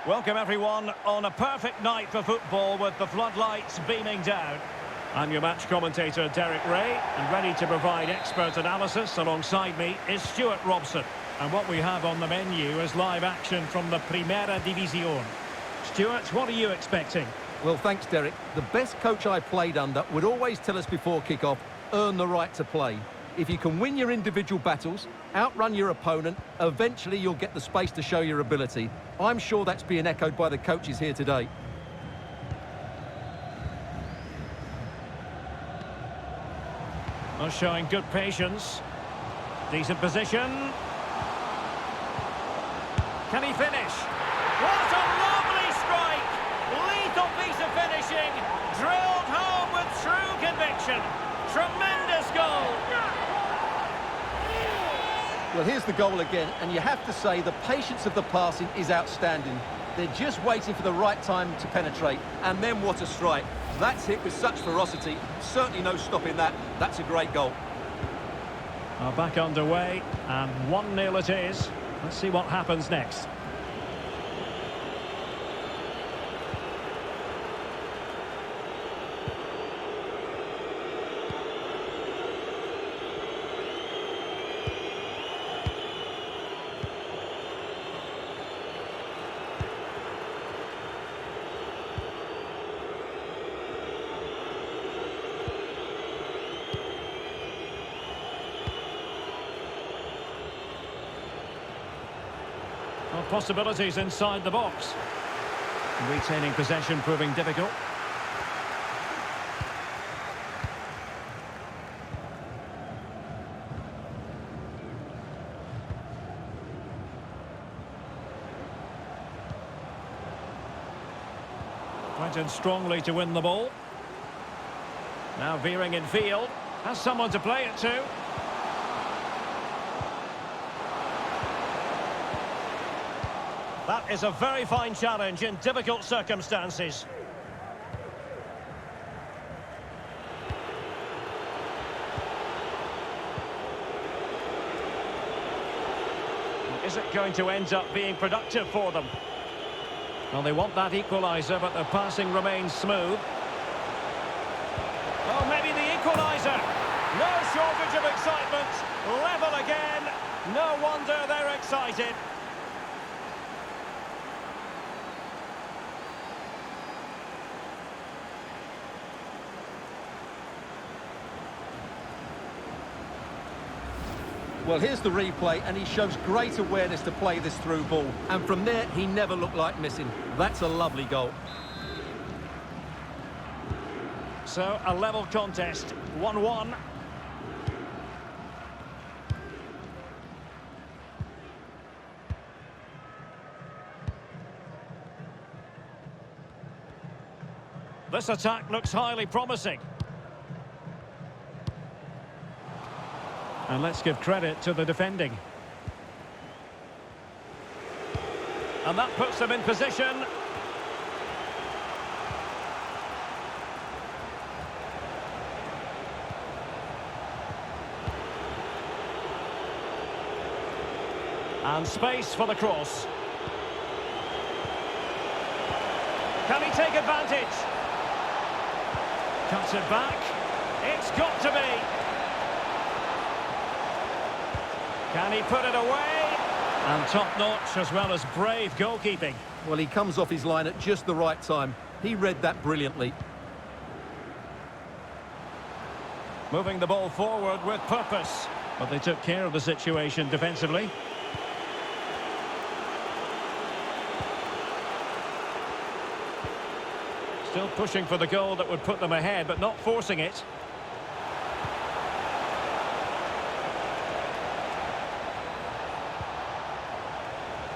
Welcome everyone on a perfect night for football with the floodlights beaming down. I'm your match commentator Derek Ray, and ready to provide expert analysis alongside me is Stuart Robson. And what we have on the menu is live action from the Primera División. Stuart, what are you expecting? Well, thanks, Derek. The best coach I played under would always tell us before kick-off, earn the right to play. If you can win your individual battles, outrun your opponent, eventually you'll get the space to show your ability. I'm sure that's being echoed by the coaches here today. Well, showing good patience. Decent position. Can he finish? What a lovely strike! Lethal piece of finishing. Drilled home with true conviction. Tremendous goal. Well, here's the goal again, and you have to say the patience of the passing is outstanding. They're just waiting for the right time to penetrate, and then what a strike. That's hit with such ferocity. Certainly no stopping that. That's a great goal. Back underway, and 1-0 it is. Let's see what happens next. Well, possibilities inside the box. Retaining possession proving difficult. Went in strongly to win the ball. Now veering in field. Has someone to play it to. That is a very fine challenge in difficult circumstances. Is it going to end up being productive for them? Well, they want that equaliser, but the passing remains smooth. Oh, maybe the equaliser. No shortage of excitement. Level again. No wonder they're excited. Well, here's the replay, and he shows great awareness to play this through ball. And from there, he never looked like missing. That's a lovely goal. So, a level contest, 1-1. This attack looks highly promising. And let's give credit to the defending. And that puts them in position. And space for the cross. Can he take advantage? Cuts it back. It's got to be. Can he put it away? And top-notch as well as brave goalkeeping. Well, he comes off his line at just the right time. He read that brilliantly. Moving the ball forward with purpose. But they took care of the situation defensively. Still pushing for the goal that would put them ahead, but not forcing it.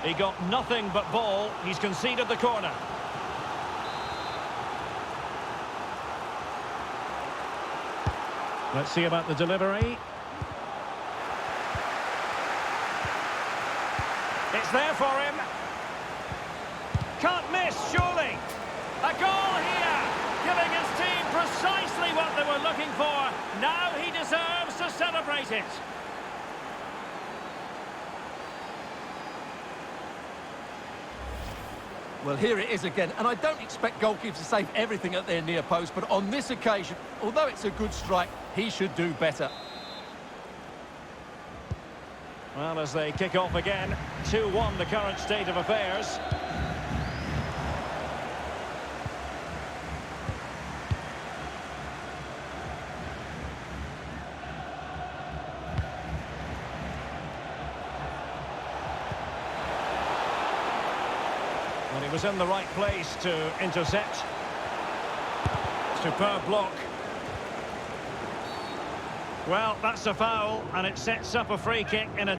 He got nothing but ball. He's conceded the corner. Let's see about the delivery. It's there for him. Can't miss, surely. A goal here, giving his team precisely what they were looking for. Now he deserves to celebrate it. Well, here it is again, and I don't expect goalkeepers to save everything at their near post, but on this occasion, although it's a good strike, he should do better. Well, as they kick off again, 2-1 the current state of affairs. Well, he was in the right place to intercept. Superb block. Well, that's a foul, and it sets up a free kick in a